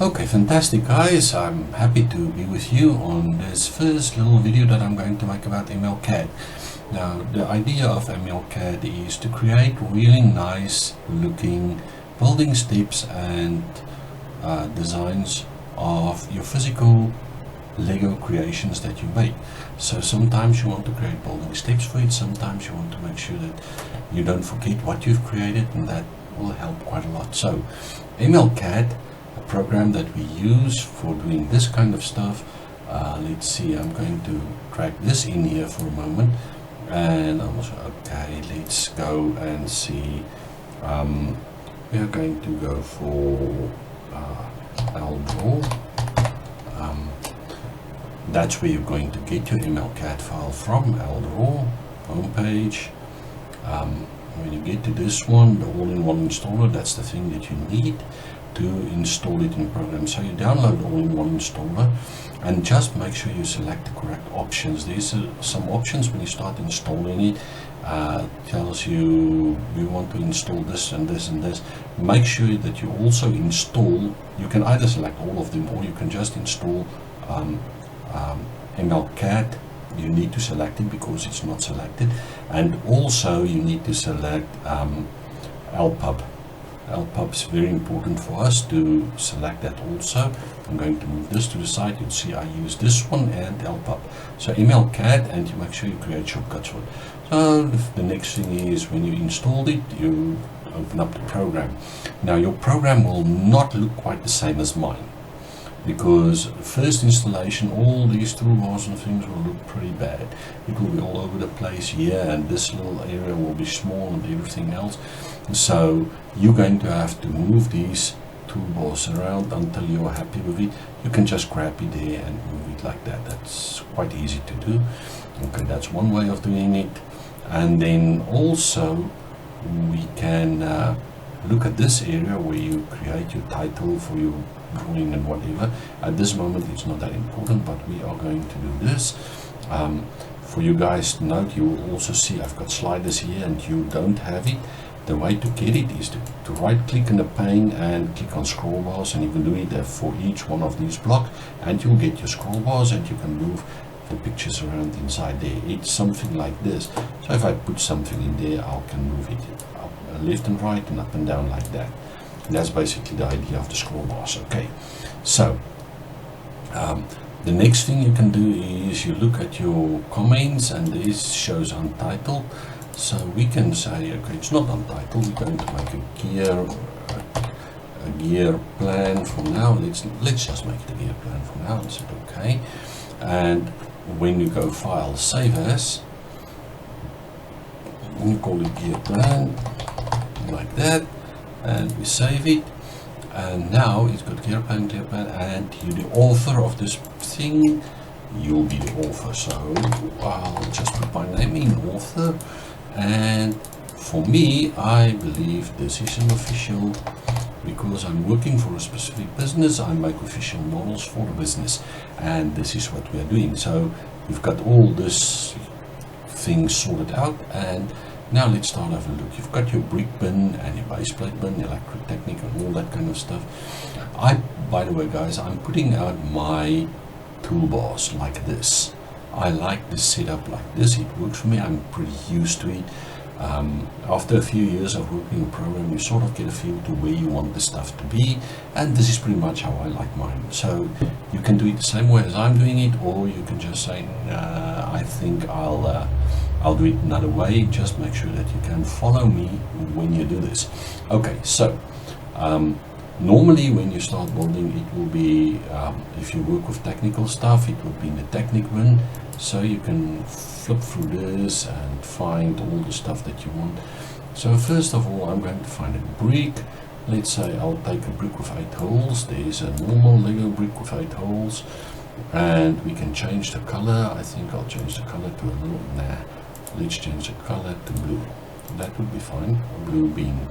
Okay, fantastic guys. I'm happy to be with you on this first little video that I'm going to make about MLCAD. Now, the idea of MLCAD is to create really nice looking building steps and designs of your physical Lego creations that you make. So sometimes you want to create building steps for it, sometimes you want to make sure that you don't forget what you've created, and that will help quite a lot. So MLCAD, a program that we use for doing this kind of stuff. Let's see, I'm going to drag this in here for a moment, and okay, let's go and see. We are going to go for LDraw. That's where you're going to get your MLCAD file from, LDraw, homepage. When you get to this one, the all-in-one installer, that's the thing that you need to install it in the program. So you download the all-in-one installer and just make sure you select the correct options. There's some options when you start installing it. Tells you want to install this and this and this. Make sure that you also install, you can either select all of them or you can just install MLCAD. You need to select it because it's not selected, and also you need to select LPub. LPub is very important for us to select that also. I'm going to move this to the side. You'll see I use this one and LPub. So MLCAD, and you make sure you create shortcuts for it. So the next thing is when you installed it, you open up the program. Now your program will not look quite the same as mine, because first installation, all these toolbars and things will look pretty bad. It will be all over the place here, and this little area will be small and everything else. So you're going to have to move these toolbars around until you're happy with it. You can just grab it there and move it like that. That's quite easy to do. Okay, that's one way of doing it. And then also we can look at this area where you create your title for your drawing and whatever. At this moment it's not that important, but we are going to do this. For you guys to note, you will also see I've got sliders here and you don't have it. The way to get it is to right click in the pane and click on scroll bars, and you can do it for each one of these blocks, and you'll get your scroll bars and you can move the pictures around inside there. It's something like this. So if I put something in there, I can move it up, left and right and up and down like that. That's basically the idea of the scroll bars. Okay, so the next thing you can do is you look at your comments, and this shows Untitled. So we can say, okay, it's not Untitled. We're going to make a gear plan for now. Let's just make it a gear plan for now. Is it okay? And when you go File, Save As, you call it gear plan like that, and we save it, and now it's got gear plan, and you're the author of this thing. You'll be the author, so I'll just put my name in, author, and for me, I believe this is an official, because I'm working for a specific business. I make official models for the business, and this is what we are doing. So we've got all this things sorted out, and now let's start having a look. You've got your brick bin and your base plate bin, electrotechnic and all that kind of stuff. By the way guys, I'm putting out my toolbars like this. I like this setup like this. It works for me. I'm pretty used to it. After a few years of working in a program, you sort of get a feel to where you want the stuff to be, and this is pretty much how I like mine. So you can do it the same way as I'm doing it, or you can just say, I think I'll do it another way. Just make sure that you can follow me when you do this. Okay, so normally when you start building, it will be, if you work with technical stuff, it will be in the technic bin. So you can flip through this and find all the stuff that you want. So first of all, I'm going to find a brick. Let's say I'll take a brick with 8 holes. There's a normal Lego brick with 8 holes, and we can change the color. I think I'll change the color to a little, let's change the color to blue. That would be fine. A blue beam.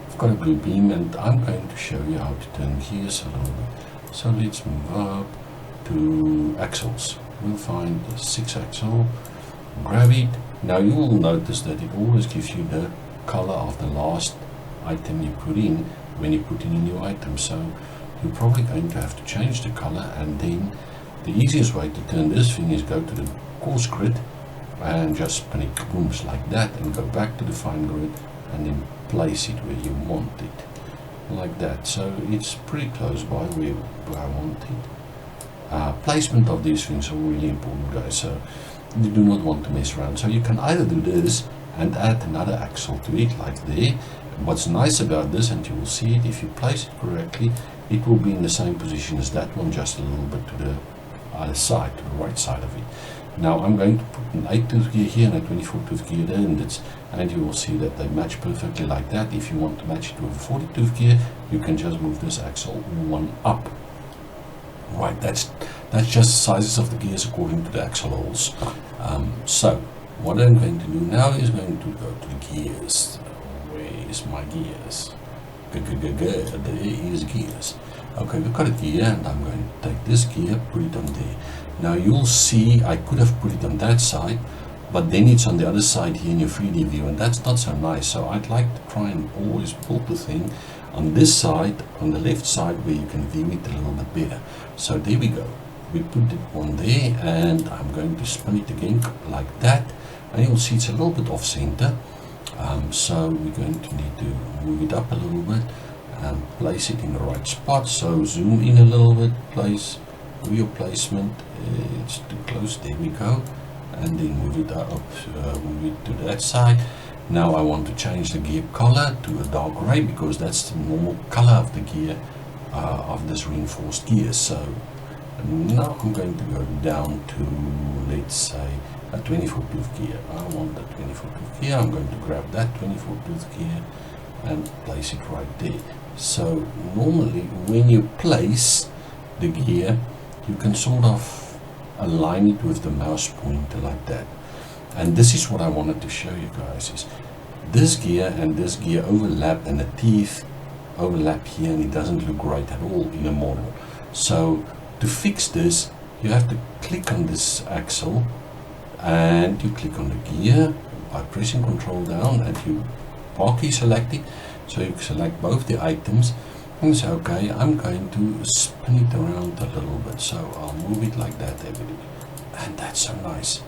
I've got a blue beam, and I'm going to show you how to turn gears a little bit. So let's move up to axles. We'll find the 6-axle, grab it. Now you will notice that it always gives you the color of the last item you put in when you put in a new item. So you're probably going to have to change the color, and then the easiest way to turn this thing is go to the coarse grid and just spin it booms like that, and go back to the fine grid and then place it where you want it, like that. So it's pretty close by where I want it. Placement of these things are really important, guys, so you do not want to mess around. So you can either do this and add another axle to it, like there. What's nice about this, and you will see it if you place it correctly, it will be in the same position as that one, just a little bit to the other side, to the right side of it. Now I'm going to put an 8-tooth gear here and a 24-tooth gear there, and you will see that they match perfectly like that. If you want to match it with a 40-tooth gear, you can just move this axle one up. Right, that's just sizes of the gears according to the axle holes. So what I'm going to do now is going to go to the gears. Where is my gears? There is gears. Okay, we've got a gear, and I'm going to take this gear, put it on there. Now you'll see I could have put it on that side, but then it's on the other side here in your 3D view, and that's not so nice. So I'd like to try and always build the thing on this side, on the left side, where you can view it a little bit better. So there we go. We put it on there, and I'm going to spin it again like that, and you'll see it's a little bit off center. So we're going to need to move it up a little bit and place it in the right spot. So zoom in a little bit, place wheel placement, it's too close, there we go, and then move it up, move it to that side. Now I want to change the gear color to a dark gray, because that's the normal color of the gear, of this reinforced gear. So now I'm going to go down to, let's say, a 24-tooth gear. I want the 24-tooth gear. I'm going to grab that 24-tooth gear and place it right there. So normally when you place the gear, you can sort of align it with the mouse pointer like that. And this is what I wanted to show you guys, is this gear and this gear overlap, and the teeth overlap here, and it doesn't look right at all in a model. So to fix this, you have to click on this axle, and you click on the gear by pressing Control down, and you marquee select it, so you select both the items, and say, okay, I'm going to spin it around a little bit, so I'll move it like that, and that's so nice.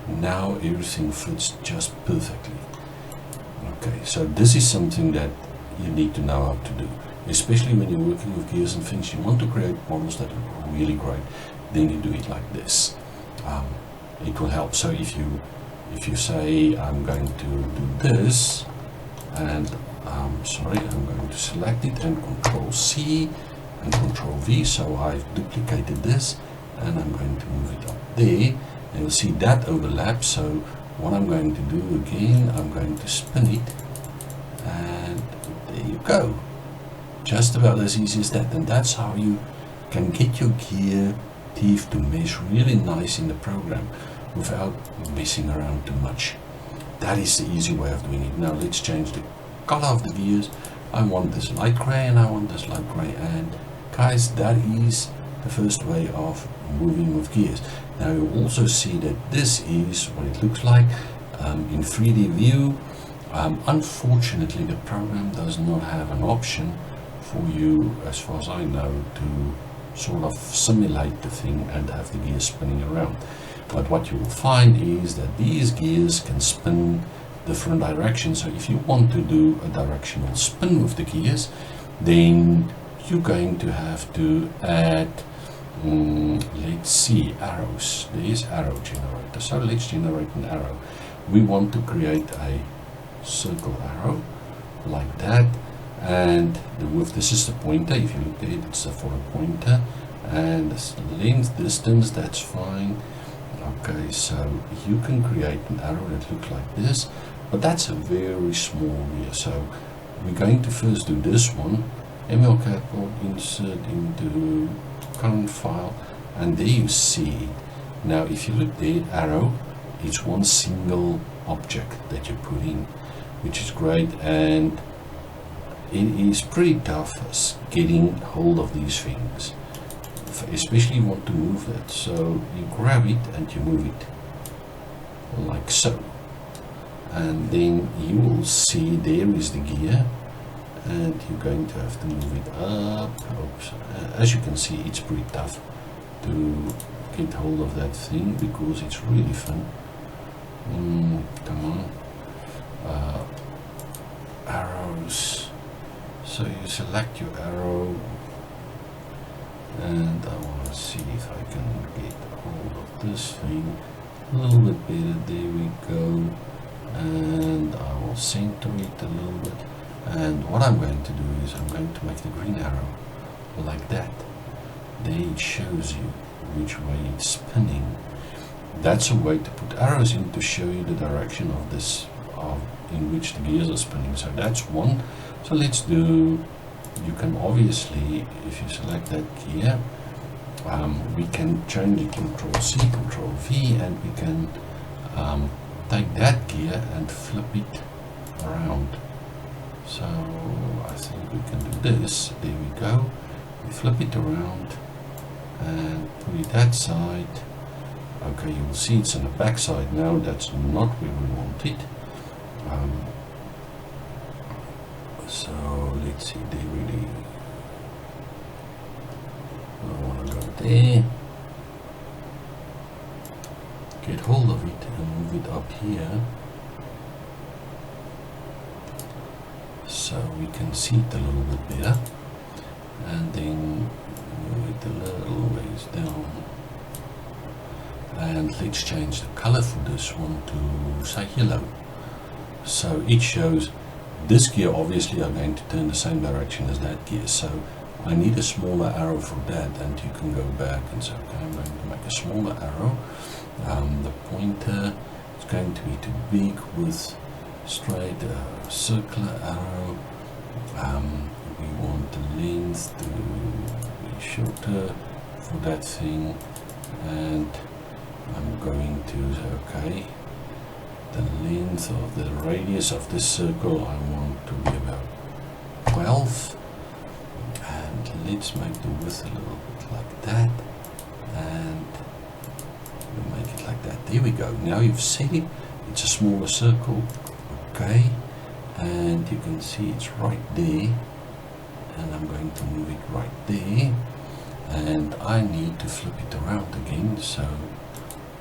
Now everything fits just perfectly. Okay, so this is something that you need to know how to do, especially when you're working with gears and things. You want to create models that look really great, then you do it like this. It will help. So if you say, I'm going to do this, and sorry, I'm going to select it and Control C and Control V, so I've duplicated this, and I'm going to move it up there, and you'll see that overlaps. So what I'm going to do again, I'm going to spin it, and there you go. Just about as easy as that. And that's how you can get your gear teeth to mesh really nice in the program without messing around too much. That is the easy way of doing it. Now let's change the color of the gears. I want this light gray, and I want this light gray, and guys, that is the first way of moving with gears. Now you also see that this is what it looks like in 3D view. Unfortunately, the program does not have an option for you, as far as I know, to sort of simulate the thing and have the gears spinning around. But what you will find is that these gears can spin different directions. So if you want to do a directional spin with the gears, then you're going to have to add, let's see, arrows. There is arrow generator. So let's generate an arrow. We want to create a circle arrow like that, and this is the pointer. If you look at it, it's for a pointer, and this length, distance, that's fine. Okay, so you can create an arrow that looks like this, but that's a very small gear. So we're going to first do this one, MLCAD will insert into current file, and there you see it. Now if you look there, arrow, it's one single object that you put in, which is great, and it is pretty tough getting hold of these things, especially you want to move it. So you grab it and you move it like so, and then you will see there is the gear, and you're going to have to move it up. Oops. As you can see, it's pretty tough to get hold of that thing because it's really fun. Come on. Arrows. So you select your arrow, and I want to see if I can get hold of this thing a little bit better. There we go. And I will center it a little bit. And what I'm going to do is I'm going to make the green arrow like that. There it shows you which way it's spinning. That's a way to put arrows in to show you the direction of this, in which the gears are spinning. So that's one. So let's do, you can obviously, if you select that gear, we can change it Control C, Control V, and we can take that gear and flip it around. So I think we can do this. There we go. We flip it around and put it that side. Okay, you will see it's on the back side now. That's not where we want it. So let's see, there really, I want to go there, get hold of it and move it up here so we can see it a little bit better, and then move it a little ways down. And let's change the color for this one to say yellow. So it shows this gear obviously are going to turn the same direction as that gear, so I need a smaller arrow for that, and you can go back and say, okay, I'm going to make a smaller arrow. The pointer is going to be too big with straight circular arrow. We want the length to be shorter for that thing, and I'm going to say, okay, the length of the radius of this circle I want to be about 12, and let's make the width a little bit like that, and we'll make it like that. There we go. Now you've set it, it's a smaller circle. Okay, and you can see it's right there, and I'm going to move it right there, and I need to flip it around again, so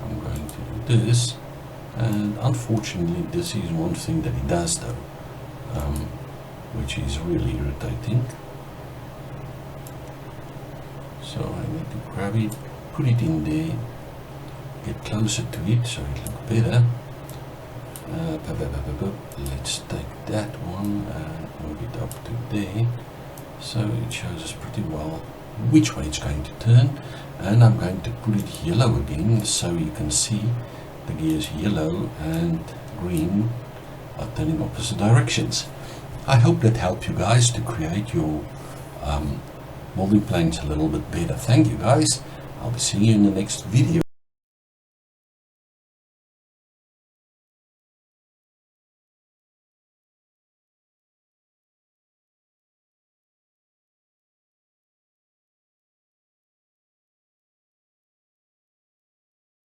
I'm going to do this. And unfortunately this is one thing that it does though, which is really irritating. So I need to grab it, put it in there, get closer to it so it looks better. Let's take that one and move it up to there, so it shows us pretty well which way it's going to turn. And I'm going to put it yellow again so you can see the gears yellow and green are turning opposite directions. I hope that helped you guys to create your molding planks a little bit better. Thank you guys. I'll be seeing you in the next video.